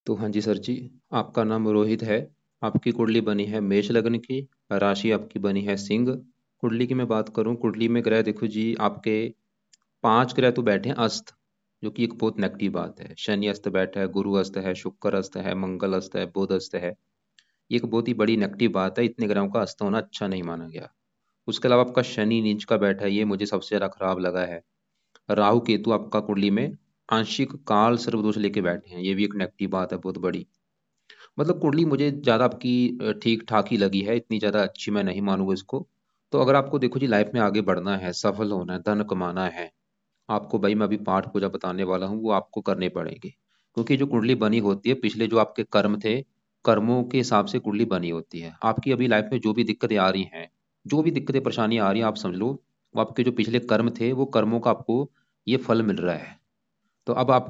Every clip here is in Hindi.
तो हाँ जी सर जी, आपका नाम रोहित है। आपकी कुंडली बनी है मेष लग्न की। राशि आपकी बनी है सिंह। कुंडली की मैं बात करूं, कुंडली में ग्रह देखो जी, आपके 5 ग्रह तो बैठे हैं अस्त, जो कि एक बहुत नेगेटिव बात है। शनि अस्त बैठा है, गुरु अस्त है, शुक्र अस्त है, मंगल अस्त है, बुध अस्त है। ये एक बहुत ही बड़ी नेगेटिव बात है, इतने ग्रहों का अस्त होना अच्छा नहीं माना गया। उसके अलावा आपका शनि नीच का बैठा है, ये मुझे सबसे ज्यादा खराब लगा है। राहु केतु आपका कुंडली में आंशिक काल सर्वदोष लेके बैठे हैं, ये भी एक नेगेटिव बात है बहुत बड़ी। मतलब कुंडली मुझे ज़्यादा आपकी ठीक ठाक ही लगी है, इतनी ज़्यादा अच्छी मैं नहीं मानूंगा इसको। तो अगर आपको देखो जी लाइफ में आगे बढ़ना है, सफल होना है, धन कमाना है, आपको भाई मैं अभी पाठ पूजा बताने वाला हूँ, वो आपको करने पड़ेंगे। क्योंकि जो कुंडली बनी होती है, पिछले जो आपके कर्म थे, कर्मों के हिसाब से कुंडली बनी होती है। आपकी अभी लाइफ में जो भी दिक्कतें आ रही हैं, जो भी दिक्कतें परेशानियां आ रही हैं, आप समझ लो वो आपके जो पिछले कर्म थे, वो कर्मों का आपको ये फल मिल रहा है। तो अब आप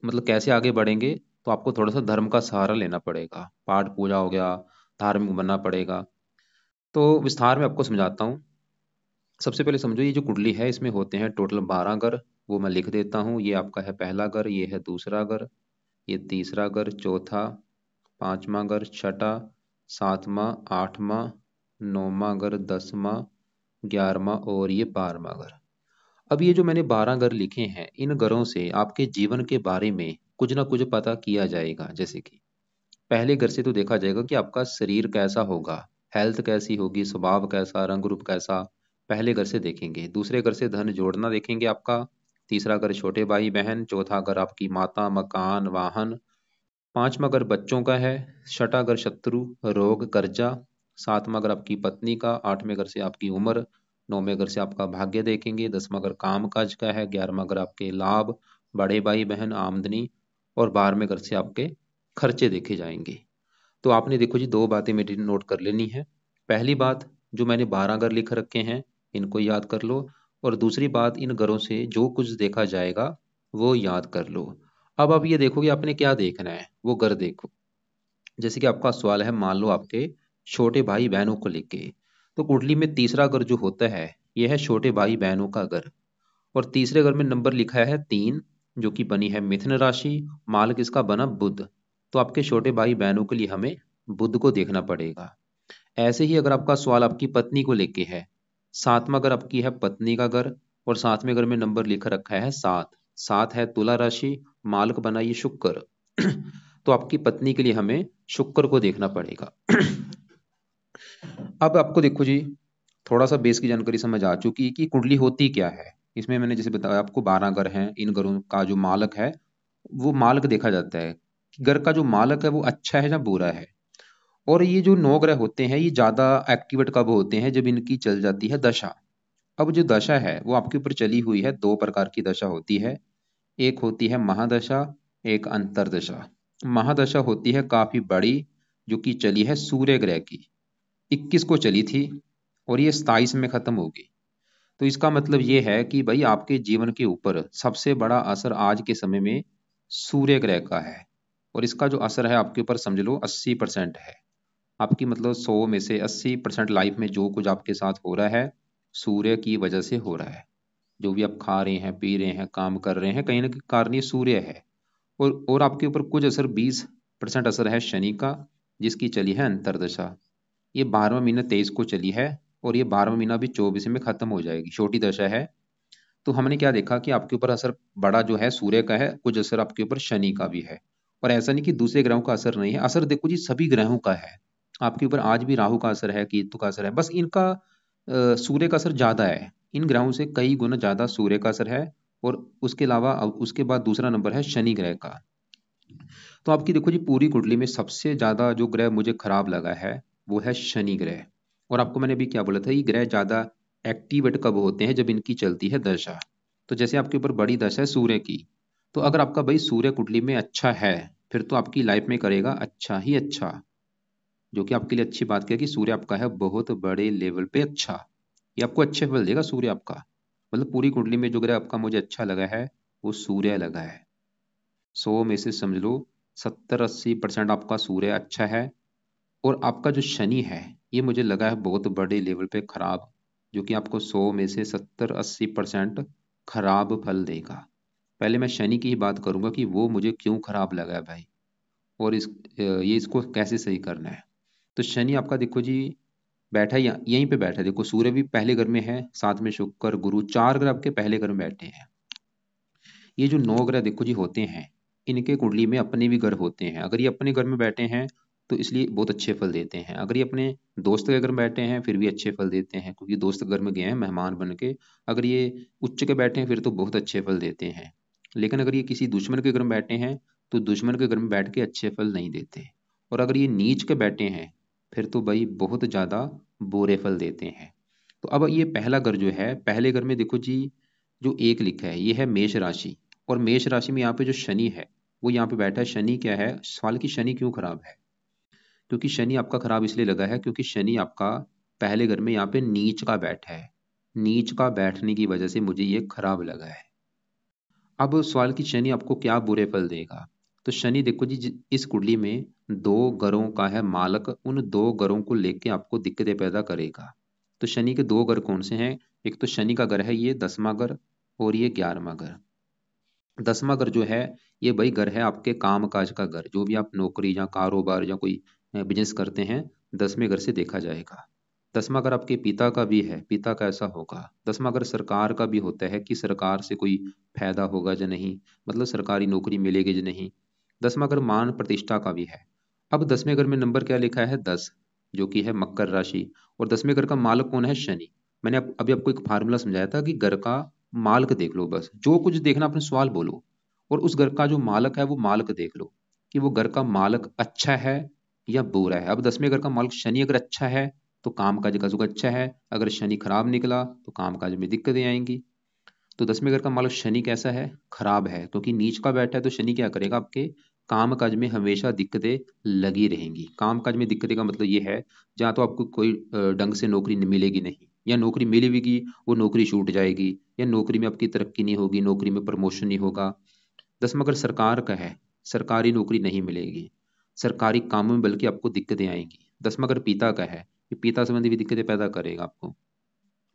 मतलब कैसे आगे बढ़ेंगे, तो आपको थोड़ा सा धर्म का सहारा लेना पड़ेगा, पाठ पूजा हो गया, धार्मिक बनना पड़ेगा। तो विस्तार में आपको समझाता हूँ। सबसे पहले समझो, ये जो कुंडली है इसमें होते हैं टोटल 12 घर। वो मैं लिख देता हूँ। ये आपका है पहला घर, ये है दूसरा घर, ये तीसरा घर, चौथा, पांचवा घर, छठा, सातवां, आठवां, नौवां घर, 10वां, 11वां और ये 12वां घर। अब ये जो मैंने 12 घर लिखे हैं, इन घरों से आपके जीवन के बारे में कुछ ना कुछ पता किया जाएगा। जैसे कि पहले घर से तो देखा जाएगा कि आपका शरीर कैसा होगा, हेल्थ कैसी होगी, स्वभाव कैसा, रंग रूप कैसा, पहले घर से देखेंगे। दूसरे घर से धन जोड़ना देखेंगे आपका। तीसरा घर छोटे भाई बहन, चौथा घर आपकी माता, मकान, वाहन, पांचवा घर बच्चों का है, छठा घर शत्रु, रोग, कर्जा, सातवां घर आपकी पत्नी का, आठवें घर से आपकी उम्र, नौवें घर से आपका भाग्य देखेंगे, 10वां घर काम काज का है, 11वां घर आपके लाभ, बड़े भाई बहन, आमदनी, और 12वें घर से आपके खर्चे देखे जाएंगे। तो आपने देखो जी, दो बातें मेरी नोट कर लेनी है। पहली बात, जो मैंने 12 घर लिख रखे हैं, इनको याद कर लो। और दूसरी बात, इन घरों से जो कुछ देखा जाएगा वो याद कर लो। अब आप ये देखो कि आपने क्या देखना है, वो घर देखो। जैसे कि आपका सवाल है, मान लो आपके छोटे भाई बहनों को लेके, तो कुंडली में तीसरा घर जो होता है, यह है छोटे भाई बहनों का घर। और तीसरे घर में नंबर लिखा है 3, जो कि बनी है मिथुन राशि। मालक इसका बना बुध। तो आपके छोटे भाई बहनों के लिए हमें बुध को देखना पड़ेगा। ऐसे ही अगर आपका सवाल आपकी पत्नी को लेके है, सातवां घर आपकी है पत्नी का घर, और सातवें घर में नंबर लिख रखा है 7। 7 है तुला राशि, मालक बनाइए शुक्र। तो आपकी पत्नी के लिए हमें शुक्र को देखना पड़ेगा। अब आपको देखो जी, थोड़ा सा बेस की जानकारी समझ आ चुकी है कि कुंडली होती क्या है। इसमें मैंने जैसे बताया आपको 12 घर हैं, इन घरों का जो मालक है, वो मालक देखा जाता है कि घर का जो मालक है वो अच्छा है या बुरा है। और ये जो 9 ग्रह होते हैं, ये ज्यादा एक्टिवेट कब होते हैं, जब इनकी चल जाती है दशा। अब जो दशा है वो आपके ऊपर चली हुई है, दो प्रकार की दशा होती है। एक होती है महादशा, एक अंतरदशा। महादशा होती है काफी बड़ी, जो कि चली है सूर्य ग्रह की, 21 को चली थी, और ये 27 में खत्म होगी। तो इसका मतलब ये है कि भाई आपके जीवन के ऊपर सबसे बड़ा असर आज के समय में सूर्य ग्रह का है। और इसका जो असर है आपके ऊपर समझ लो 80% है। आपकी मतलब 100 में से 80% लाइफ में जो कुछ आपके साथ हो रहा है, सूर्य की वजह से हो रहा है। जो भी आप खा रहे हैं, पी रहे हैं, काम कर रहे हैं, कहीं ना कहीं कारण ये सूर्य है। और आपके ऊपर कुछ असर 20% असर है शनि का, जिसकी चली है अंतरदशा। ये 12वां महीना 23 को चली है, और ये 12वां महीना भी 24 में खत्म हो जाएगी, छोटी दशा है। तो हमने क्या देखा कि आपके ऊपर असर बड़ा जो है सूर्य का है, कुछ असर आपके ऊपर शनि का भी है। और ऐसा नहीं कि दूसरे ग्रहों का असर नहीं है, असर देखो जी सभी ग्रहों का है। आपके ऊपर आज भी राहु का असर है, केतु का असर है, बस इनका सूर्य का असर ज्यादा है। इन ग्रहों से कई गुना ज्यादा सूर्य का असर है। और उसके अलावा उसके बाद दूसरा नंबर है शनि ग्रह का। तो आपकी देखो जी पूरी कुंडली में सबसे ज्यादा जो ग्रह मुझे खराब लगा है, वो है शनि ग्रह। और आपको मैंने अभी क्या बोला था, ये ग्रह ज्यादा एक्टिवेट कब होते हैं, जब इनकी चलती है दशा। तो जैसे आपके ऊपर बड़ी दशा है सूर्य की, तो अगर आपका भाई सूर्य कुंडली में अच्छा है, फिर तो आपकी लाइफ में करेगा अच्छा ही अच्छा। जो कि आपके लिए अच्छी बात क्या है कि सूर्य आपका है बहुत बड़े लेवल पे अच्छा। ये आपको अच्छे फल देगा सूर्य आपका। मतलब पूरी कुंडली में जो ग्रह आपका मुझे अच्छा लगा है, वो सूर्य लगा है। 100 में से समझ लो 70-80% आपका सूर्य अच्छा है। और आपका जो शनि है, ये मुझे लगा है बहुत बड़े लेवल पे खराब, जो कि आपको 100 में से 70-80% खराब फल देगा। पहले मैं शनि की ही बात करूंगा कि वो मुझे क्यों खराब लगा है भाई। और ये इसको कैसे सही करना है। तो शनि आपका देखो जी बैठा यहीं पे बैठा है। देखो सूर्य भी पहले घर में है, साथ में शुक्र गुरु, चार ग्रह आपके पहले घर में बैठे हैं। ये जो नौ ग्रह देखो जी होते हैं, इनके कुंडली में अपने भी घर होते हैं। अगर ये अपने घर में बैठे हैं तो इसलिए बहुत अच्छे फल देते हैं। अगर ये अपने दोस्त के घर में बैठे हैं फिर भी अच्छे फल देते हैं, क्योंकि दोस्त के घर में गए हैं मेहमान बन के। अगर ये उच्च के बैठे हैं फिर तो बहुत अच्छे फल देते हैं। लेकिन अगर ये किसी दुश्मन के घर में बैठे हैं तो दुश्मन के घर में बैठ के अच्छे फल नहीं देते। और अगर ये नीच के बैठे हैं फिर तो भाई बहुत ज़्यादा बुरे फल देते हैं। तो अब ये पहला घर जो है, पहले घर में देखो जी जो एक लिखा है ये है मेष राशि। और मेष राशि में यहाँ पे जो शनि है वो यहाँ पे बैठा है। शनि क्या है, सवाल की शनि क्यों खराब है? क्योंकि शनि आपका खराब इसलिए लगा है क्योंकि शनि आपका पहले घर में यहाँ पे नीच का बैठा है। नीच का बैठने की वजह से मुझे ये खराब लगा है। अब सवाल की शनि आपको क्या बुरे फल देगा। तो शनि देखो जी इस कुंडली में दो घरों का है मालक, उन दो घरों को लेके आपको दिक्कतें पैदा करेगा। तो शनि के दो घर कौन से हैं? एक तो शनि का घर है ये 10वां घर, और ये 11वां घर। 10वां घर जो है ये भाई घर है आपके काम काज का घर, जो भी आप नौकरी या कारोबार या कोई बिजनेस करते हैं 10वें घर से देखा जाएगा। 10वां घर आपके पिता का भी है, पिता का ऐसा होगा। 10वां घर सरकार का भी होता है कि सरकार से कोई फायदा होगा या नहीं, मतलब सरकारी नौकरी मिलेगी या नहीं। 10वां घर मान प्रतिष्ठा का भी है। अब 10वें घर में नंबर क्या लिखा है 10, जो कि है मकर राशि। और 10वें घर का मालक कौन है? शनि। मैंने अभी आपको एक फार्मूला समझाया था कि घर का मालक देख लो, बस जो कुछ देखना अपने सवाल बोलो, और उस घर का जो मालक है वो मालक देख लो कि वो घर का मालक अच्छा है या बुरा है। अब 10वें घर का मालक शनि अगर अच्छा है तो काम काज का सुख अच्छा है, अगर शनि खराब निकला तो काम काज में दिक्कतें आएंगी। तो 10वें घर का मालक शनि कैसा है? खराब है, क्योंकि नीच का बैठा है। तो शनि क्या करेगा, आपके काम काज में हमेशा दिक्कतें लगी रहेंगी। काम काज में दिक्कतें का मतलब ये है जहाँ तो आपको कोई ढंग से नौकरी मिलेगी नहीं, या नौकरी मिलेगी वो नौकरी छूट जाएगी, या नौकरी में आपकी तरक्की नहीं होगी, नौकरी में प्रमोशन नहीं होगा। 10वां अगर सरकार का है, सरकारी नौकरी नहीं मिलेगी, सरकारी कामों में बल्कि आपको दिक्कतें आएंगी। 10वां अगर पिता का है, ये पिता संबंधी भी दिक्कतें पैदा करेगा आपको।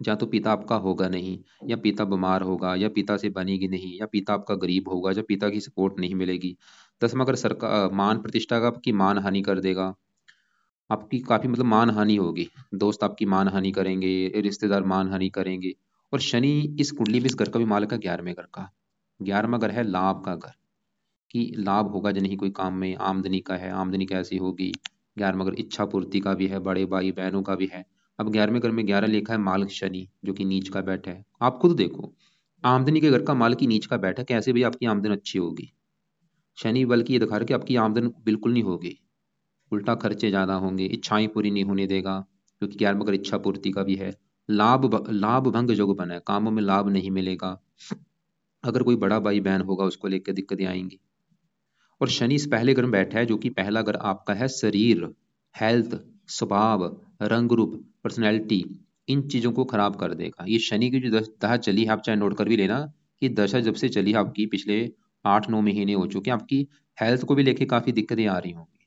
या तो पिता आपका होगा नहीं, या पिता बीमार होगा, या पिता से बनेगी नहीं, या पिता आपका गरीब होगा, या पिता की सपोर्ट नहीं मिलेगी। 10वां अगर सरकार मान प्रतिष्ठा का आपकी मान हानि कर देगा, आपकी काफी मतलब मान हानि होगी। दोस्त आपकी मान हानि करेंगे, रिश्तेदार मान हानि करेंगे। और शनि इस कुंडली में इस घर का भी मालिक है 11वें घर का। 11वां घर है लाभ का घर, कि लाभ होगा या नहीं कोई काम में, आमदनी का है, आमदनी कैसी होगी। 11वां घर इच्छा पूर्ति का भी है, बड़े भाई बहनों का भी है। अब 11वें घर में 11 लिखा है मालिक शनि, जो कि नीच का बैठा है। आप खुद देखो, आमदनी के घर का मालिक ही नीच का बैठा है, कैसे भी आपकी आमदन अच्छी होगी? शनि बल्कि ये दिखा रहा है कि आपकी आमदन बिल्कुल नहीं होगी, उल्टा खर्चे ज्यादा होंगे, इच्छाएं पूरी नहीं होने देगा। क्योंकि 11वां घर इच्छा पूर्ति का भी है। लाभ भंग योग बना है, कामों में लाभ नहीं मिलेगा। अगर कोई बड़ा भाई बहन होगा उसको लेकर दिक्कतें आएंगी। और शनि इस पहले घर में बैठा है, जो कि पहला घर आपका है शरीर, हेल्थ, स्वभाव, रंग रूप, पर्सनैलिटी, इन चीजों को खराब कर देगा। ये शनि की जो दशा चली है, आप चाहे नोट कर भी लेना कि दशा जब से चली है आपकी, पिछले 8-9 महीने हो चुके हैं, आपकी हेल्थ को भी लेके काफी दिक्कतें आ रही होंगी।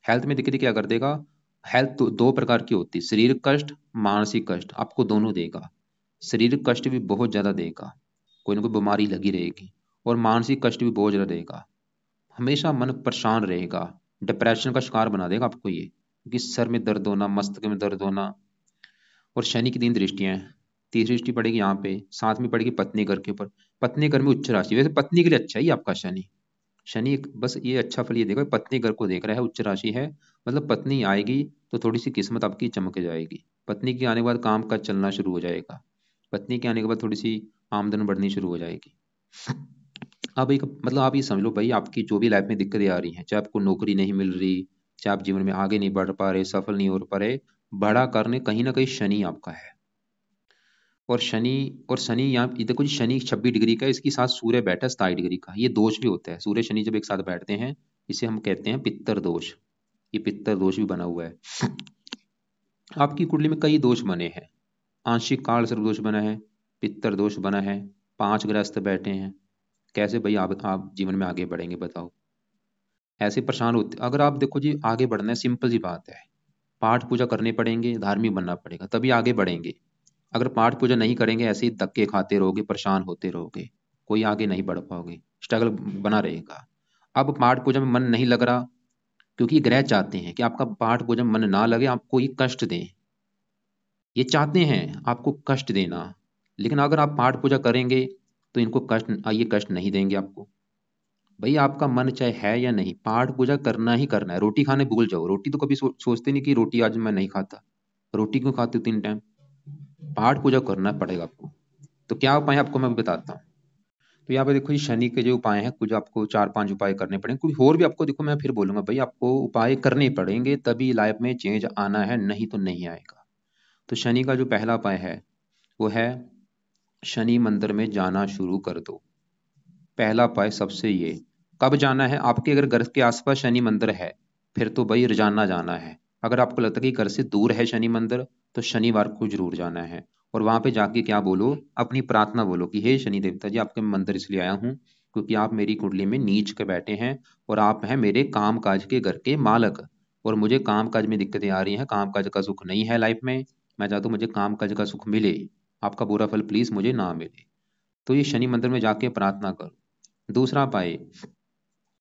हेल्थ में दिक्कतें क्या कर देगा? हेल्थ दो प्रकार की होती है, शारीरिक कष्ट, मानसिक कष्ट, आपको दोनों देगा। शारीरिक कष्ट भी बहुत ज्यादा देगा, कोई ना कोई बीमारी लगी रहेगी। और मानसिक कष्ट भी बहुत ज्यादा देगा, हमेशा मन परेशान रहेगा, डिप्रेशन का शिकार बना देगा आपको ये, क्योंकि सर में दर्द होना, मस्तक में दर्द होना। और शनि की 3 दृष्टियां हैं। तीसरी दृष्टि पड़ेगी यहाँ पे, साथ में पड़ेगी पत्नी घर के ऊपर। पत्नी घर में उच्च राशि, वैसे पत्नी के लिए अच्छा है ये आपका शनि। शनि बस ये अच्छा फल ये देगा, पत्नी घर को देख रहा है, उच्च राशि है, मतलब पत्नी आएगी तो थोड़ी सी किस्मत आपकी चमक जाएगी। पत्नी के आने के बाद काम काज चलना शुरू हो जाएगा, पत्नी के आने के बाद थोड़ी सी आमदन बढ़नी शुरू हो जाएगी। अब एक मतलब आप ये समझ लो भाई, आपकी जो भी लाइफ में दिक्कतें आ रही हैं, चाहे आपको नौकरी नहीं मिल रही, चाहे आप जीवन में आगे नहीं बढ़ पा रहे, सफल नहीं हो पा रहे, बड़ा करने कहीं ना कहीं शनि आपका है। और शनि यहाँ ये देखो जी, शनि 26 डिग्री का है, इसके साथ सूर्य बैठा है 27 डिग्री का। ये दोष भी होता है, सूर्य शनि जब एक साथ बैठते हैं इसे हम कहते हैं पित्तर दोष। ये पित्तर दोष भी बना हुआ है। आपकी कुंडली में कई दोष बने हैं, आंशिक काल सर्प दोष बना है, पित्तर दोष बना है, 5 ग्रस्त बैठे हैं। कैसे भाई आप जीवन में आगे बढ़ेंगे बताओ? ऐसे परेशान होते, अगर आप देखो जी आगे बढ़ना है, सिंपल सी बात है, पाठ पूजा करने पड़ेंगे, धार्मिक बनना पड़ेगा, तभी आगे बढ़ेंगे। अगर पाठ पूजा नहीं करेंगे, ऐसे ही धक्के खाते रहोगे, परेशान होते रहोगे, कोई आगे नहीं बढ़ पाओगे, स्ट्रगल बना रहेगा। अब पाठ पूजा में मन नहीं लग रहा क्योंकि ये ग्रह चाहते हैं कि आपका पाठ पूजा मन ना लगे, आपको ये कष्ट दें। ये चाहते हैं आपको कष्ट देना, लेकिन अगर आप पाठ पूजा करेंगे तो इनको कष्ट, ये कष्ट नहीं देंगे आपको। भाई आपका मन चाहे है या नहीं, पाठ पूजा करना ही करना है। रोटी खाने भूल जाओ, रोटी तो कभी सोचते नहीं कि रोटी आज मैं नहीं खाता। रोटी क्यों खाते हो 3 टाइम? पाठ पूजा करना पड़ेगा आपको। तो क्या उपाय आपको मैं बताता हूँ। तो यहाँ पे देखो, ये शनि के जो उपाय हैं, कुछ आपको 4-5 उपाय करने पड़ेंगे। कुछ और भी आपको, देखो मैं फिर बोलूंगा भाई, आपको उपाय करने पड़ेंगे तभी लाइफ में चेंज आना है, नहीं तो नहीं आएगा। तो शनि का जो पहला उपाय है वो है, शनि मंदिर में जाना शुरू कर दो। पहला उपाय सबसे ये। कब जाना है? आपके अगर घर के आसपास शनि मंदिर है फिर तो भाई रोजाना जाना है। अगर आपको लगता है कि घर से दूर है शनि मंदिर, तो शनिवार को जरूर जाना है। और वहां पे जाके क्या बोलो, अपनी प्रार्थना बोलो कि हे शनि देवता जी, आपके मंदिर इसलिए आया हूँ क्योंकि आप मेरी कुंडली में नीच के बैठे हैं और आप हैं मेरे काम काज के घर के मालक। और मुझे काम काज में दिक्कतें आ रही हैं, काम काज का सुख नहीं है लाइफ में। मैं चाहता हूँ मुझे काम काज का सुख मिले, आपका बुरा फल प्लीज मुझे ना मिले। तो ये शनि मंदिर में जाके प्रार्थना करो। दूसरा पाए,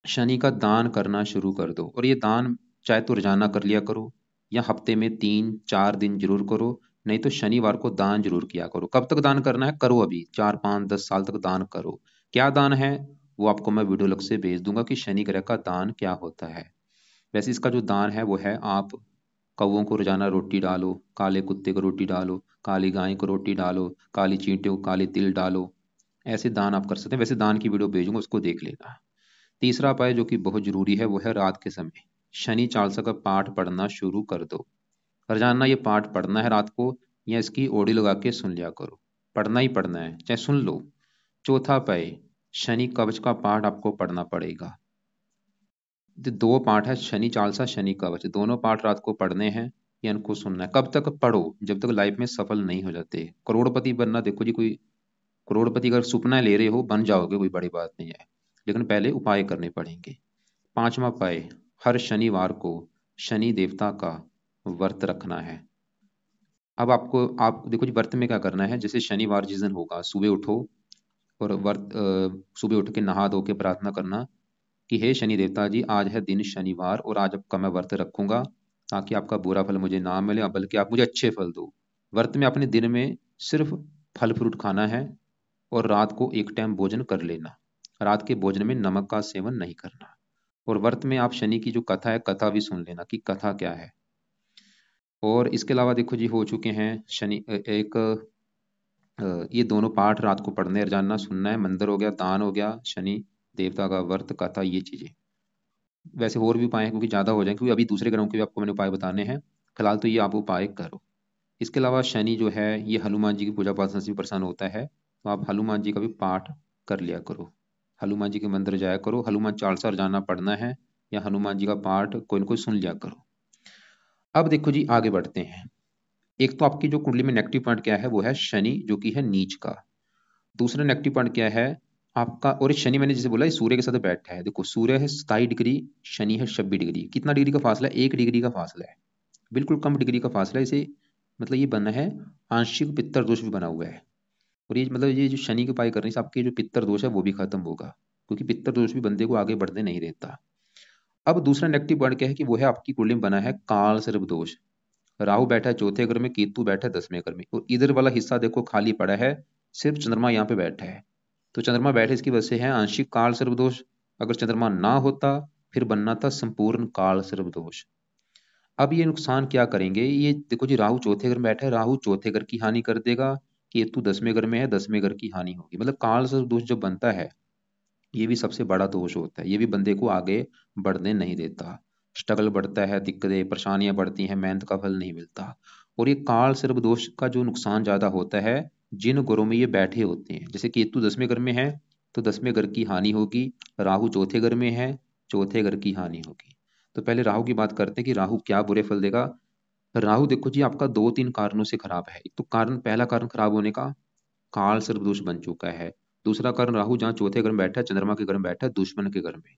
शनि का दान करना शुरू कर दो। और ये दान चाहे तो रोजाना कर लिया करो या हफ्ते में 3-4 दिन जरूर करो। नहीं तो शनिवार को दान जरूर किया करो। कब तक दान करना है? करो अभी 4-5-10 साल तक दान करो। क्या दान है वो आपको मैं वीडियो लग से भेज दूंगा कि शनि ग्रह का दान क्या होता है। वैसे इसका जो दान है वो है, आप कौवों को रोजाना रोटी डालो, काले कुत्ते को रोटी डालो, काली गाय को रोटी डालो, काली चींटे को काले तिल डालो। ऐसे दान आप कर सकते हैं। वैसे दान की वीडियो भेजूंगा, उसको देख लेना। तीसरा उपाय जो कि बहुत जरूरी है वो है, रात के समय शनि चालीसा का पाठ पढ़ना शुरू कर दो। रोजाना ये पाठ पढ़ना है रात को, या इसकी ऑडियो लगा के सुन लिया करो। पढ़ना ही पढ़ना है, चाहे सुन लो। चौथा उपाय, शनि कवच का पाठ आपको पढ़ना पड़ेगा। 2 पाठ है, शनि चालीसा शनि कवच, दोनों पाठ रात को पढ़ने हैं या इनको सुनना है। कब तक पढ़ो? जब तक लाइफ में सफल नहीं हो जाते। करोड़पति बनना, देखो जी, कोई करोड़पति अगर सपना ले रहे हो बन जाओगे, कोई बड़ी बात नहीं है, लेकिन पहले उपाय करने पड़ेंगे। पांचवा उपाय, हर शनिवार को शनि देवता का व्रत रखना है। अब आपको, आप देखो जी, व्रत में क्या करना है। जैसे शनिवार जिस दिन होगा, सुबह उठो और सुबह उठ के नहा धो के प्रार्थना करना कि हे शनि देवता जी, आज है दिन शनिवार और आज आपका मैं व्रत रखूंगा, ताकि आपका बुरा फल मुझे ना मिले बल्कि आप मुझे अच्छे फल दो। व्रत में अपने दिन में सिर्फ फल फ्रूट खाना है और रात को एक टाइम भोजन कर लेना। रात के भोजन में नमक का सेवन नहीं करना। और व्रत में आप शनि की जो कथा है, कथा भी सुन लेना कि कथा क्या है। और इसके अलावा देखो जी, हो चुके हैं शनि एक ये दोनों पाठ रात को पढ़ने और जानना सुनना है। मंदिर हो गया, दान हो गया, शनि देवता का व्रत, कथा, ये चीजें। वैसे और भी उपाय हैं क्योंकि ज्यादा हो जाए, क्योंकि अभी दूसरे ग्रहों के भी आपको मैंने उपाय बताने हैं। फिलहाल तो ये आप उपाय करो। इसके अलावा शनि जो है ये हनुमान जी की पूजा पाठ से भी प्रसन्न होता है, तो आप हनुमान जी का भी पाठ कर लिया करो। हनुमान जी के मंदिर जाया करो, हनुमान चालीसा रोजाना पढ़ना है या हनुमान जी का पाठ कोई ना कोई सुन लिया करो। अब देखो जी, आगे बढ़ते हैं। एक तो आपकी जो कुंडली में नेगेटिव पॉइंट क्या है वो है शनि जो कि है नीच का। दूसरा नेगेटिव पॉइंट क्या है आपका, और इस शनि मैंने जैसे बोला, इस सूर्य के साथ बैठा है। देखो सूर्य है 27 डिग्री, शनि है 26 डिग्री। कितना डिग्री का फासला है? 1 डिग्री का फासला है। बिल्कुल कम डिग्री का फासला है। इसे मतलब ये बना है, आंशिक पित्तर दोष भी बना हुआ है। और ये मतलब ये जो शनि के उपाय करने से आपके जो पित्तर दोष है वो भी खत्म होगा, क्योंकि पित्तर दोष भी बंदे को आगे बढ़ने नहीं देता। अब दूसरा नेगेटिव पॉइंट क्या है कि वो है, आपकी कुंडली में बना है काल सर्प दोष। राहु बैठा है चौथे घर में, केतु बैठा है 10वें घर में, और इधर वाला हिस्सा देखो खाली पड़ा है, सिर्फ चंद्रमा यहाँ पे बैठा है। तो चंद्रमा बैठे इसकी वजह से है आंशिक काल सर्प दोष। अगर चंद्रमा ना होता फिर बनना था संपूर्ण काल सर्प दोष। अब ये नुकसान क्या करेंगे, ये देखो जी, राहु चौथे घर में बैठा है, राहु चौथे घर की हानि कर देगा। केतु 10वें घर में है, 10वें घर की हानि होगी। मतलब काल सर्प दोष जब बनता है, ये भी सबसे बड़ा दोष होता है। ये भी बंदे को आगे बढ़ने नहीं देता, स्ट्रगल बढ़ता है, दिक्कतें परेशानियां बढ़ती हैं, मेहनत का फल नहीं मिलता। और ये काल सर्प दोष का जो नुकसान ज्यादा होता है जिन घरों में ये बैठे होते हैं। जैसे केतु 10वें घर में है तो 10वें घर की हानि होगी, राहु चौथे घर में है, चौथे घर की हानि होगी। तो पहले राहु की बात करते हैं कि राहु क्या बुरे फल देगा। राहु देखो जी, आपका 2-3 कारणों से खराब है। एक तो कारण, पहला कारण खराब होने का, काल सर्प दोष बन चुका है। दूसरा कारण, राहु जहाँ चौथे घर में बैठा है, चंद्रमा के घर में बैठा है, दुश्मन के घर में।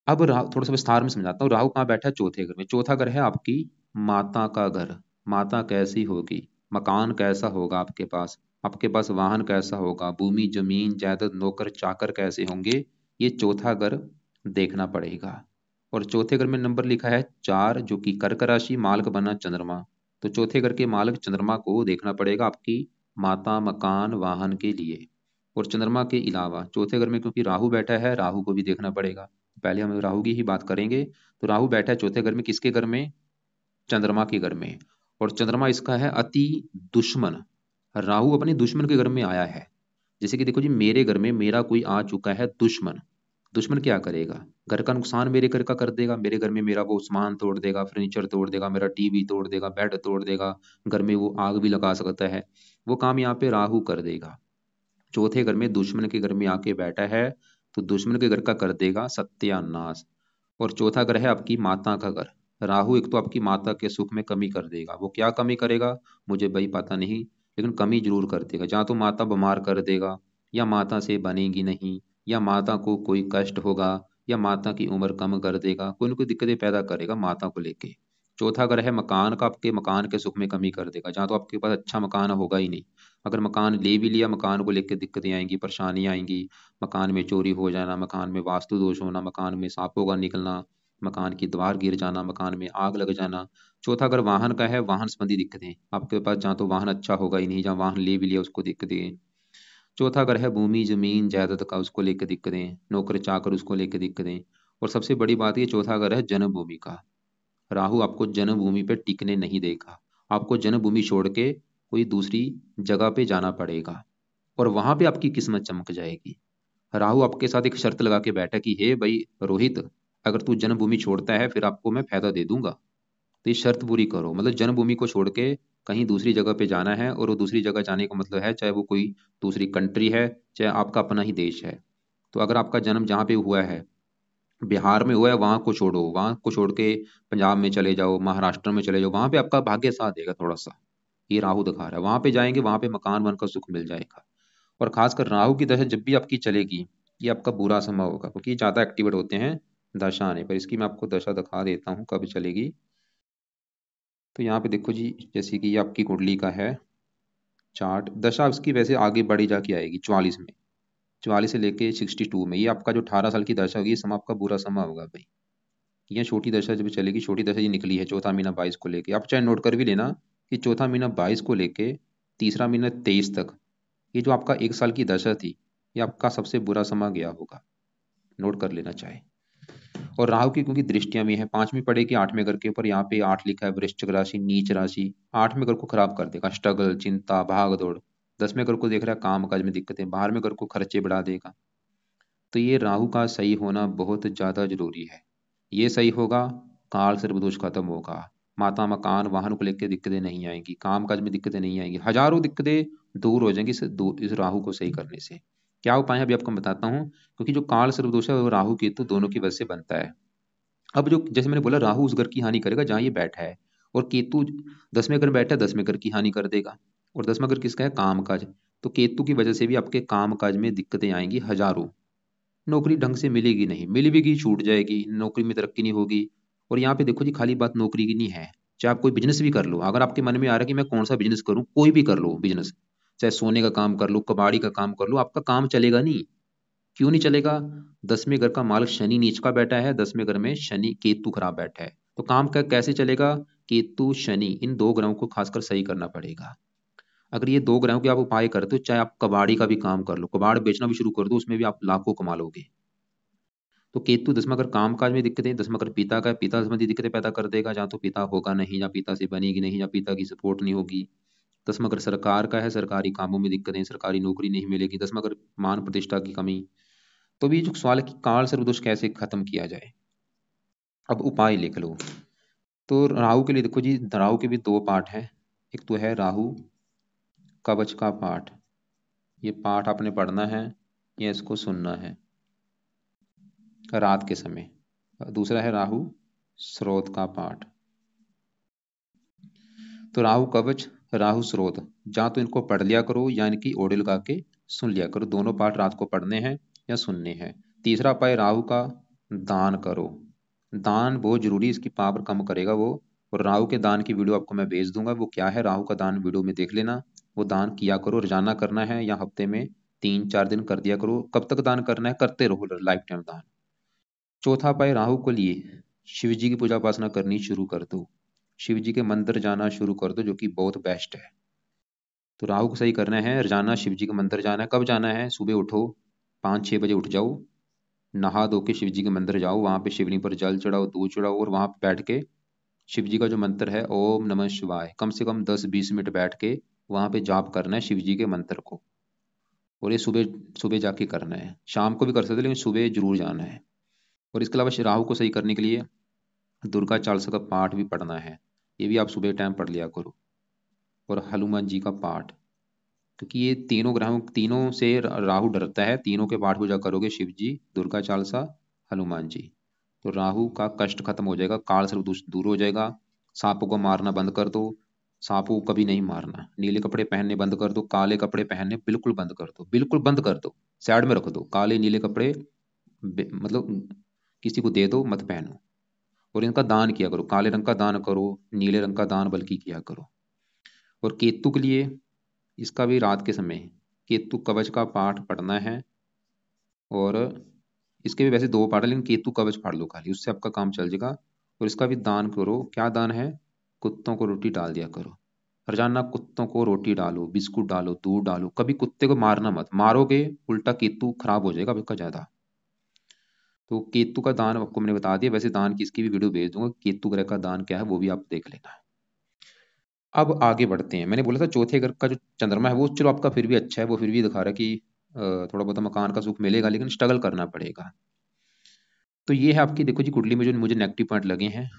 अब राहु थोड़ा सा विस्तार में समझाता हूँ। राहु कहाँ बैठा है? चौथे घर में। चौथा घर है आपकी माता का घर। माता कैसी होगी, मकान कैसा होगा आपके पास वाहन कैसा होगा, भूमि जमीन जायदाद नौकर चाकर कैसे होंगे, ये चौथा घर देखना पड़ेगा। और चौथे घर में नंबर लिखा है 4 जो कि कर्क राशि, मालक बना चंद्रमा। तो चौथे घर के मालक चंद्रमा को देखना पड़ेगा आपकी माता, मकान, वाहन के लिए। और चंद्रमा के अलावा चौथे घर में क्योंकि राहु बैठा है, राहु को भी देखना पड़ेगा। पहले हम राहु की ही बात करेंगे। तो राहु बैठा है चौथे घर में, किसके घर में? चंद्रमा के घर में। और चंद्रमा इसका है अति दुश्मन। राहु अपने दुश्मन के घर में आया है। जैसे कि देखो जी, मेरे घर में मेरा कोई आ चुका है दुश्मन। दुश्मन क्या करेगा? घर का नुकसान मेरे घर का कर देगा। मेरे घर में मेरा वो सामान तोड़ देगा, फर्नीचर तोड़ देगा, मेरा टीवी तोड़ देगा, बेड तोड़ देगा, घर में वो आग भी लगा सकता है। वो काम यहाँ पे राहु कर देगा। चौथे घर में दुश्मन के घर में आके बैठा है, तो दुश्मन के घर का कर देगा सत्यानाश। और चौथा घर है आपकी माता का घर। राहु एक तो आपकी माता के सुख में कमी कर देगा। वो क्या कमी करेगा मुझे भाई पता नहीं, लेकिन कमी जरूर कर देगा। जहाँ तो माता बीमार कर देगा, या माता से बनेगी नहीं, या माता को कोई कष्ट होगा, या माता की उम्र कम कर देगा, कोई ना कोई दिक्कतें पैदा करेगा माता को लेके। चौथा घर है मकान का, आपके मकान के सुख में कमी कर देगा। जहाँ तो आपके पास अच्छा मकान होगा ही नहीं। अगर मकान ले भी लिया, मकान को लेकर दिक्कतें आएंगी, परेशानियां आएंगी। मकान में चोरी हो जाना, मकान में वास्तु दोष होना, मकान में सांपों का निकलना, मकान की दीवार गिर जाना, मकान में आग लग जाना। चौथा अगर वाहन का है, वाहन संबंधी दिक्कतें आपके पास, जहाँ तो वाहन अच्छा होगा ही नहीं, जहाँ वाहन ले भी लिया उसको दिक्कतें। चौथा अगर है भूमि जमीन जायदाद का, उसको लेकर दिक्कतें, नौकर चाकर उसको लेकर दिक्कतें। और सबसे बड़ी बात ये चौथा अगर है जन्मभूमि का। राहु आपको जन्मभूमि पे टिकने नहीं देगा। आपको जन्मभूमि छोड़ के कोई दूसरी जगह पे जाना पड़ेगा, और वहां पे आपकी किस्मत चमक जाएगी। राहु आपके साथ एक शर्त लगा के बैठा कि हे भाई रोहित, अगर तू जन्मभूमि छोड़ता है फिर आपको मैं फायदा दे दूंगा। तो ये शर्त पूरी करो। मतलब जन्मभूमि को छोड़ के कहीं दूसरी जगह पे जाना है, और वो दूसरी जगह जाने का मतलब है चाहे वो कोई दूसरी कंट्री है, चाहे आपका अपना ही देश है। तो अगर आपका जन्म जहाँ पे हुआ है, बिहार में हुआ है, वहां को छोड़ो, वहां को छोड़ के पंजाब में चले जाओ, महाराष्ट्र में चले जाओ, वहां पे आपका भाग्य साथ देगा थोड़ा सा। ये राहु दिखा रहा है। वहां पे जाएंगे, वहां पे मकान वन का सुख मिल जाएगा। और खासकर राहु की दशा जब भी आपकी चलेगी, ये आपका बुरा समय होगा, क्योंकि ये ज्यादा एक्टिवेट होते हैं दशा आने पर। इसकी मैं आपको दशा दिखा देता हूँ कब चलेगी। तो यहाँ पे देखो जी, जैसे कि ये आपकी कुंडली का है चार्ट। दशा उसकी वैसे आगे बढ़ी जाके आएगी 44 में, 44 से लेके 62 में। ये आपका जो 18 साल की दशा होगी, ये समय आपका बुरा समय होगा भाई। ये छोटी दशा जब चलेगी, छोटी दशा ये निकली है चौथा महीना 22 को लेके। आप चाहे नोट कर भी लेना कि चौथा महीना 22 को लेके तीसरा महीना 23 तक, ये जो आपका 1 साल की दशा थी, ये आपका सबसे बुरा समय गया होगा। नोट कर लेना चाहे। और राहु की क्योंकि दृष्टियां भी हैं, पांचवी पड़ेगी आठवें घर के ऊपर। यहाँ पे 8 लिखा है, वृश्चिक राशि, नीच राशि। आठवें घर को खराब कर देगा, स्ट्रगल, चिंता, भाग दौड़। 10वें घर को देख रहा है, काम काज में दिक्कतें। 12वें घर को खर्चे बढ़ा देगा। तो ये राहु का सही होना बहुत ज्यादा जरूरी है। ये सही होगा, काल सर्प दोष खत्म होगा। माता, मकान, वाहन को लेकर दिक्कतें नहीं आएंगी, काम काज में दिक्कतें नहीं आएंगी, हजारों दिक्कतें दूर हो जाएंगी इस राहु को सही करने से। क्या उपाय है अभी आपको बताता हूँ। क्योंकि जो काल सर्प दोष है वो राहु केतु दोनों की वजह से बनता है। अब जो जैसे मैंने बोला, राहु उस घर की हानि करेगा जहां ये बैठा है, और केतु 10वें घर बैठा है, 10वें घर की हानि कर देगा। और 10वां घर किसका है? काम काज। तो केतु की वजह से भी आपके काम काज में दिक्कतें आएंगी हजारों। नौकरी ढंग से मिलेगी नहीं, मिल भी गई छूट जाएगी, नौकरी में तरक्की नहीं होगी। और यहाँ पे देखो जी, खाली बात नौकरी की नहीं है। चाहे आप कोई बिजनेस भी कर लो, अगर आपके मन में आ रहा है कि मैं कौन सा बिजनेस करूं, कोई भी कर लो बिजनेस, चाहे सोने का काम कर लो, कबाड़ी का काम कर लो, आपका काम चलेगा नहीं। क्यों नहीं चलेगा? 10वें घर का मालिक शनि नीच का बैठा है, 10वें घर में शनि केतु खराब बैठा है। तो काम का कैसे चलेगा? केतु शनि इन दो ग्रहों को खासकर सही करना पड़ेगा। अगर ये दो ग्रहों के आप उपाय करते हो, चाहे आप कबाड़ी का भी काम कर लो, कबाड़ बेचना भी शुरू कर दो, उसमें भी आप लाखों कमा लोगे। तो केतु 10वां घर काम काज में दिक्कतें, 10वां घर पिता का है, पिता संबंधी दिक्कतें पैदा कर देगा। जहाँ तो पिता होगा नहीं, या पिता से बनेगी नहीं, या पिता की सपोर्ट नहीं होगी। 10वां घर सरकार का है, सरकारी कामों में दिक्कतें, सरकारी नौकरी नहीं मिलेगी। 10वां घर मान प्रतिष्ठा की कमी। तो भी जो सवाल है कि काल सर्वदोष कैसे खत्म किया जाए, अब उपाय लिख लो। तो राहु के लिए देखो जी, राहु के भी दो पाठ हैं। एक तो है राहु कवच का पाठ, ये पाठ आपने पढ़ना है या इसको सुनना है रात के समय। दूसरा है राहु स्रोत का पाठ। तो राहु कवच, राहु स्रोत, या तो इनको पढ़ लिया करो या इनकी ऑडियो लगा के सुन लिया करो। दोनों पाठ रात को पढ़ने हैं या सुनने हैं। तीसरा उपाय, राहु का दान करो। दान बहुत जरूरी, इसकी पावर कम करेगा वो। और राहु के दान की वीडियो आपको मैं भेज दूंगा। वो क्या है, राहु का दान वीडियो में देख लेना। वो दान किया करो, रोजाना करना है या हफ्ते में 3-4 दिन कर दिया करो। कब तक दान करना है? करते रहो लाइफ टाइम दान। चौथा उपाय राहु को लिए शिव जी की पूजा उपासना करनी शुरू कर दो, शिव जी के मंदिर जाना शुरू कर दो, जो कि बहुत बेस्ट है। तो राहु को सही करना है, जाना शिव जी के मंदिर जाना है। कब जाना है? सुबह उठो, 5-6 बजे उठ जाओ, नहा धो के शिव जी के मंदिर जाओ, वहां पे शिवलिंग पर जल चढ़ाओ, दूध चढ़ाओ, और वहां पे बैठ के शिव जी का जो मंत्र है ओम नमः शिवाय, कम से कम 10-20 मिनट बैठ के वहां पे जाप करना है शिव जी के मंत्र को। और ये सुबह सुबह जाके करना है, शाम को भी कर सकते हो लेकिन सुबह जरूर जाना है। और इसके अलावा राहु को सही करने के लिए दुर्गा चालीसा का पाठ भी पढ़ना है, ये भी आप सुबह टाइम पढ़ लिया करो। और हनुमान जी का पाठ, क्योंकि ये तीनों ग्रहों, तीनों से राहु डरता है, तीनों के पाठ पूजा करोगे, शिव जी, दुर्गा चालीसा, हनुमान जी, तो राहु का कष्ट खत्म हो जाएगा, काल सर्प दूर हो जाएगा। सांपों को मारना बंद कर दो, सांपों को कभी नहीं मारना। नीले कपड़े पहनने बंद कर दो, काले कपड़े पहनने बिल्कुल बंद कर दो, बिल्कुल बंद कर दो, साइड में रख दो काले नीले कपड़े, मतलब किसी को दे दो, मत पहनो। और इनका दान किया करो, काले रंग का दान करो, नीले रंग का दान बल्कि किया करो। और केतु के लिए, इसका भी रात के समय केतु कवच का पाठ पढ़ना है। और इसके भी वैसे 2 पाठ है, लेकिन केतु कवच पढ़ लो खाली, उससे आपका काम चल जाएगा। और इसका भी दान करो। क्या दान है? कुत्तों को रोटी डाल दिया करो, रोजाना कुत्तों को रोटी डालो, बिस्कुट डालो, दूध डालो। कभी कुत्ते को मारना मत, मारोगे उल्टा केतु खराब हो जाएगा आपका ज्यादा। तो केतु का दान आपको मैंने बता दिया, वैसे दान की इसकी भी वीडियो भेज दूंगा, केतु ग्रह का दान क्या है वो भी आप देख लेना। अब आगे बढ़ते हैं। मैंने बोला था चौथे घर का जो चंद्रमा है वो चलो आपका फिर भी अच्छा है, वो फिर भी दिखा रहा है कि थोड़ा बहुत मकान का सुख मिलेगा, लेकिन स्ट्रगल करना पड़ेगा। तो ये है आपकी, देखो जी, कुंडली में जो मुझे नेगेटिव पॉइंट लगे हैं,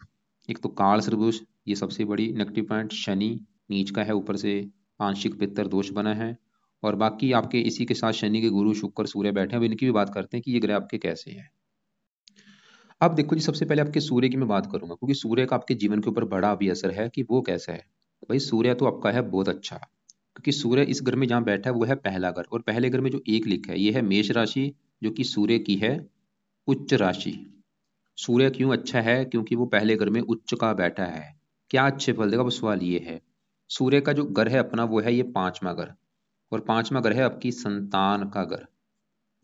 एक तो काल सर्पदोष, ये सबसे बड़ी नेगेटिव पॉइंट। शनि नीच का है, ऊपर से आंशिक पितर दोष बना है। और बाकी आपके इसी के साथ शनि के गुरु शुक्र सूर्य बैठे हैं, अब इनकी भी बात करते हैं कि ये ग्रह आपके कैसे हैं। अब देखो जी, सबसे पहले आपके सूर्य की मैं बात करूंगा, क्योंकि सूर्य का आपके जीवन के ऊपर बड़ा भी असर है कि वो कैसा है। भाई सूर्य तो आपका है बहुत अच्छा, क्योंकि सूर्य इस घर में जहाँ बैठा है वो है पहला घर, और पहले घर में जो एक लिखा है ये है मेष राशि, जो कि सूर्य की है उच्च राशि। सूर्य क्यों अच्छा है? क्योंकि वो पहले घर में उच्च का बैठा है। क्या अच्छे फल देगा? वो सवाल ये है। सूर्य का जो घर है अपना वो है ये 5वां घर, और 5वां घर है आपकी संतान का घर,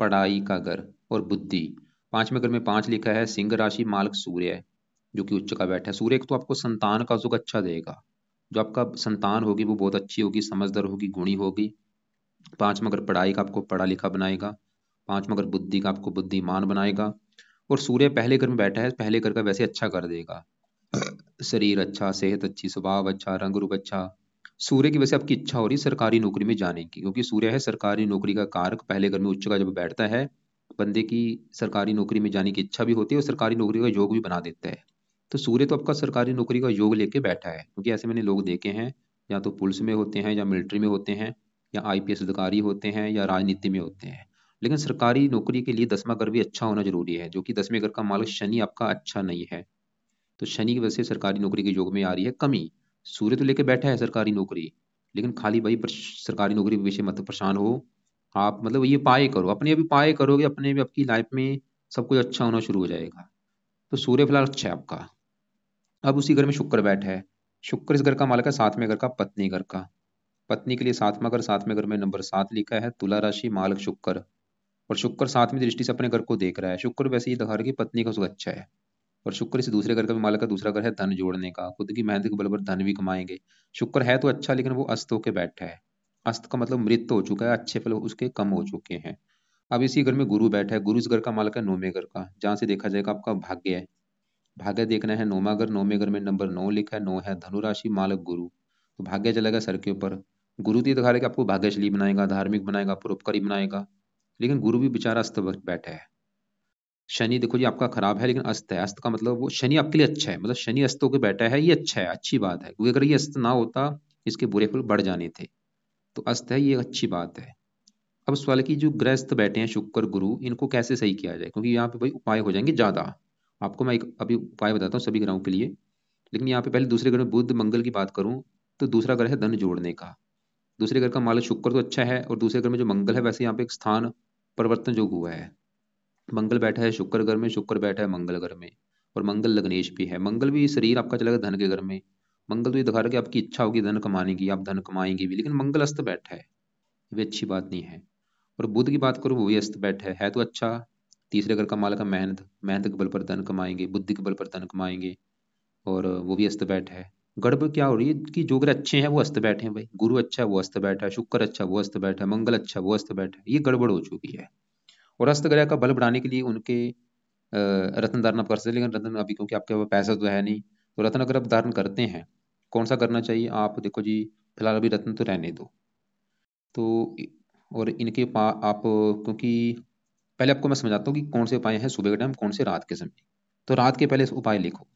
पढ़ाई का घर और बुद्धि। 5वें घर में 5 लिखा है, सिंह राशि, मालक सूर्य है, जो कि उच्च का बैठा है। सूर्य तो आपको संतान का सुख अच्छा देगा, जो आपका संतान होगी वो बहुत अच्छी होगी, समझदार होगी, गुणी होगी। 5वां घर पढ़ाई का आपको पढ़ा लिखा बनाएगा। 5वां घर बुद्धि का आपको बुद्धिमान बनाएगा। और सूर्य पहले घर में बैठा है, पहले घर का वैसे अच्छा कर देगा, शरीर अच्छा, सेहत अच्छी, स्वभाव अच्छा, रंग रूप अच्छा। सूर्य की वजह से आपकी इच्छा हो रही है सरकारी नौकरी में जाने की, क्योंकि सूर्य है सरकारी नौकरी का कारक, पहले घर में उच्च का जब बैठता है, बंदे की सरकारी नौकरी में जाने की इच्छा भी होती है और सरकारी नौकरी का योग भी बना देता है। तो सूर्य तो आपका सरकारी नौकरी का योग लेके बैठा है, क्योंकि ऐसे मैंने लोग देखे हैं, या तो पुलिस में होते हैं, या मिलिट्री में होते हैं, या आईपीएस अधिकारी होते हैं, या राजनीति में होते हैं। लेकिन सरकारी नौकरी के लिए 10वां घर भी अच्छा होना जरूरी है, जो कि 10वें घर का मालिक शनि आपका अच्छा नहीं है। तो शनि की वजह से सरकारी नौकरी के योग में आ रही है कमी। सूर्य तो लेके बैठा है सरकारी नौकरी, लेकिन खाली भाई सरकारी नौकरी के विषय मत परेशान हो आप, मतलब ये पाए करो, अपने अभी पाए करोगे, अपने भी आपकी लाइफ में सब कुछ अच्छा होना शुरू हो जाएगा। तो सूर्य फिलहाल अच्छा है आपका। अब उसी घर में शुक्र बैठा है। शुक्र इस घर का मालिक है 7वें घर का, पत्नी घर का। पत्नी के लिए 7वां घर, 7वें घर में नंबर 7 लिखा है, तुला राशि, मालिक शुक्र। और शुक्र 7वीं दृष्टि से अपने घर को देख रहा है। शुक्र वैसे ही दिखा रहा है कि पत्नी का सुख अच्छा है। और शुक्र से दूसरे घर का भी मालिक का, दूसरा घर है धन जोड़ने का, खुद की मेहनत के बल पर धन भी कमाएंगे। शुक्र है तो अच्छा, लेकिन वो अस्त होके बैठा है। अस्त का मतलब मृत हो चुका है, अच्छे फल उसके कम हो चुके हैं। अब इसी घर में गुरु बैठा है। गुरु इस घर का मालिक है 9वें घर का, जहां से देखा जाएगा आपका भाग्य है। भाग्य देखना है 9वां घर, 9वें घर में नंबर 9 लिखा है, 9 है धनु राशि, मालिक गुरु। तो भाग्य चलेगा सर के ऊपर। गुरु तो ये दिखा रहा है कि आपको भाग्यशाली बनाएगा, धार्मिक बनाएगा, परोपकारी बनाएगा, लेकिन गुरु भी बेचारा अस्त बैठा है। शनि देखो जी आपका खराब है, लेकिन अस्त है। अस्त का मतलब वो शनि आपके लिए अच्छा है, मतलब शनि अस्त होकर बैठा है, ये अच्छा है, अच्छी बात है, क्योंकि अगर ये अस्त ना होता इसके बुरे फल बढ़ जाने थे। तो अस्त है, ये अच्छी बात है। अब सवाल है कि जो ग्रस्त बैठे हैं शुक्र गुरु, इनको कैसे सही किया जाए, क्योंकि यहाँ पे भाई उपाय हो जाएंगे ज्यादा। आपको मैं एक अभी उपाय बताता हूँ सभी ग्रहों के लिए, लेकिन यहाँ पे पहले दूसरे ग्रह में बुध मंगल की बात करूँ, तो दूसरा ग्रह है धन जोड़ने का। दूसरे घर का मालिक शुक्र तो अच्छा है, और दूसरे घर में जो मंगल है, वैसे यहाँ पे एक स्थान परिवर्तन जो हुआ है। मंगल बैठा है शुक्र घर में, शुक्र बैठा है मंगल घर में, और मंगल लग्नेश भी है। मंगल भी शरीर आपका चलेगा धन के घर में। मंगल तो ये दिखा रहा है कि आपकी इच्छा होगी धन कमाने की, आप धन कमाएंगे भी, लेकिन मंगल अस्त बैठा है, ये अच्छी बात नहीं है। और बुध की बात करूँ वो भी अस्त बैठा है तो अच्छा, तीसरे घर का मालक है मेहनत, मेहनत के बल पर धन कमाएंगे, बुद्धि के बल पर धन कमाएंगे, और वो भी अस्त बैठ है। गड़बड़ क्या हो रही है कि जो ग्रह अच्छे हैं वो अस्त बैठे हैं भाई, गुरु अच्छा है वो अस्त बैठा है, शुक्र अच्छा वो अस्त बैठा है, मंगल अच्छा वो अस्त बैठा है, ये गड़बड़ हो चुकी है। और अस्त ग्रह का बल बढ़ाने के लिए उनके रत्न धारण आप कर सकते हैं, लेकिन रत्न अभी क्योंकि आपके पास पैसा तो है नहीं, तो रत्न अगर आप धारण करते हैं, कौन सा करना चाहिए आप देखो जी, फिलहाल अभी रत्न तो रहने दो। तो और इनके आप क्योंकि पहले आपको मैं समझाता हूँ कि कौन से उपाय हैं सुबह के टाइम, कौन से रात के समय। तो रात के पहले उपाय लिखो।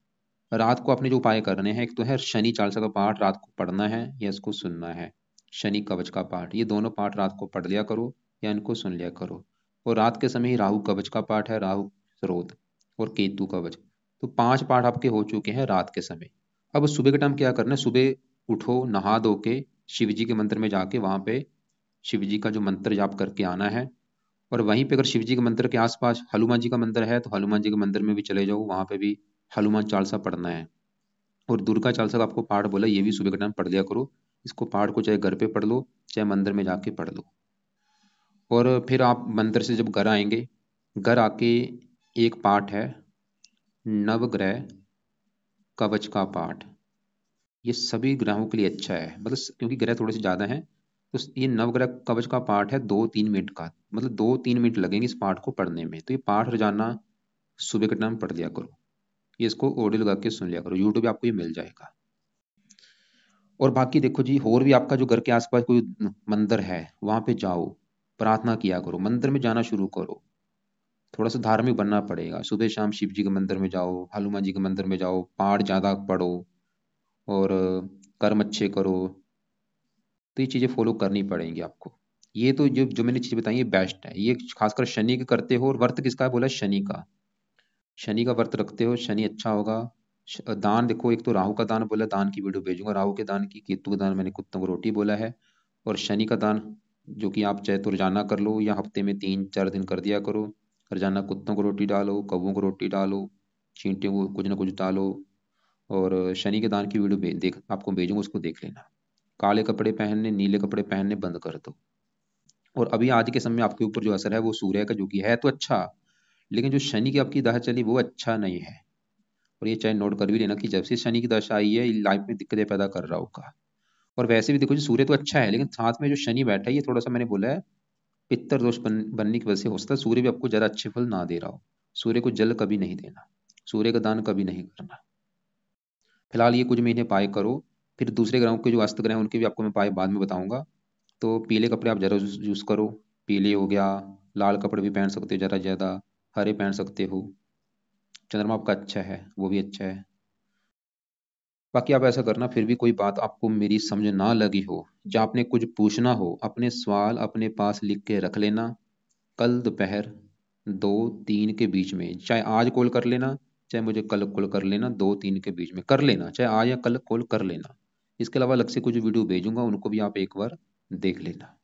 रात को अपने जो उपाय करने हैं, एक तो है शनि चालीसा का पाठ रात को पढ़ना है या इसको सुनना है, शनि कवच का पाठ, ये दोनों पाठ रात को पढ़ लिया करो या इनको सुन लिया करो। और रात के समय ही राहु कवच का पाठ है, राहु स्रोत और केतु कवच। तो 5 पाठ आपके हो चुके हैं रात के समय। अब सुबह के टाइम क्या करना है, सुबह उठो, नहा धो के शिव जी के मंदिर में जाके वहां पे शिव जी का जो मंत्र जाप करके आना है। और वहीं पे अगर शिव जी के मंदिर के आसपास हनुमान जी का मंदिर है तो हनुमान जी के मंदिर में भी चले जाओ, वहां पे भी हनुमान चालीसा पढ़ना है। और दुर्गा चालीसा का आपको पाठ बोला, ये भी सुबह के टाइम पढ़ लिया करो। इसको पाठ को चाहे घर पे पढ़ लो चाहे मंदिर में जाके पढ़ लो। और फिर आप मंदिर से जब घर आएंगे, घर आके एक पाठ है नवग्रह कवच का पाठ। ये सभी ग्रहों के लिए अच्छा है, मतलब क्योंकि ग्रह थोड़े से ज्यादा हैं, तो ये नवग्रह कवच का पाठ है 2-3 मिनट का, मतलब 2-3 मिनट लगेंगे इस पाठ को पढ़ने में। तो ये पाठ रोजाना सुबह के टाइम पढ़ लिया करो, ये इसको ऑडियो लगा के सुन लिया करो, यूट्यूब पे आपको ये मिल जाएगा। और बाकी देखो जी, और भी आपका जो घर के आसपास कोई मंदिर है वहां पे जाओ, प्रार्थना किया करो, मंदिर में जाना शुरू करो। थोड़ा सा धार्मिक बनना पड़ेगा, सुबह शाम शिव जी के मंदिर में जाओ, हनुमान जी के मंदिर में जाओ, पाठ ज्यादा पढ़ो और कर्म अच्छे करो। तो ये चीजें फॉलो करनी पड़ेंगी आपको। ये तो जो जो मैंने चीजें बताई ये बेस्ट है, ये खासकर शनि के करते हो। और व्रत किसका है बोला, शनि का। शनि का व्रत रखते हो शनि अच्छा होगा। दान देखो, एक तो राहु का दान बोला, दान की वीडियो भेजूंगा राहु के दान की, केतु का दान मैंने कुत्तों को रोटी बोला है। और शनि का दान जो कि आप चाहे तो रोजाना कर लो या हफ्ते में 3-4 दिन कर दिया करो। रोजाना कुत्तों को रोटी डालो, कौवों को रोटी डालो, चींटियों को कुछ ना कुछ डालो। और शनि के दान की वीडियो देख आपको भेजूंगा, उसको देख लेना। काले कपड़े पहनने, नीले कपड़े पहनने बंद कर दो। और अभी आज के समय में आपके ऊपर जो असर है वो सूर्य का, जो कि है तो अच्छा, लेकिन जो शनि की आपकी दशा चली वो अच्छा नहीं है। और ये चाहे नोट कर भी लेना कि जब से शनि की दशा आई है ये लाइफ में दिक्कतें पैदा कर रहा होगा। और वैसे भी देखो जी, सूर्य तो अच्छा है लेकिन साथ में जो शनि बैठा है ये थोड़ा सा मैंने बोला है पित्तर दोष बनने की वजह से हो सकता है सूर्य भी आपको ज्यादा अच्छे फल ना दे रहा हो। सूर्य को जल कभी नहीं देना, सूर्य का दान कभी नहीं करना। फिलहाल ये कुछ महीने पाए करो, फिर दूसरे ग्रहों के जो अस्त ग्रह हैं उनके भी आपको मैं पाए बाद में बताऊंगा। तो पीले कपड़े आप जरा यूज करो, पीले हो गया, लाल कपड़े भी पहन सकते हो जरा ज्यादा, हरे पहन सकते हो। चंद्रमा आपका अच्छा है वो भी अच्छा है। बाकी आप ऐसा करना, फिर भी कोई बात आपको मेरी समझ ना लगी हो या आपने कुछ पूछना हो, अपने सवाल अपने पास लिख के रख लेना। कल दोपहर 2-3 के बीच में चाहे आज कॉल कर लेना, चाहे मुझे कल कॉल कर लेना, 2-3 के बीच में कर लेना, चाहे आज या कल कॉल कर लेना। इसके अलावा अलग से कुछ वीडियो भेजूंगा, उनको भी आप एक बार देख लेना।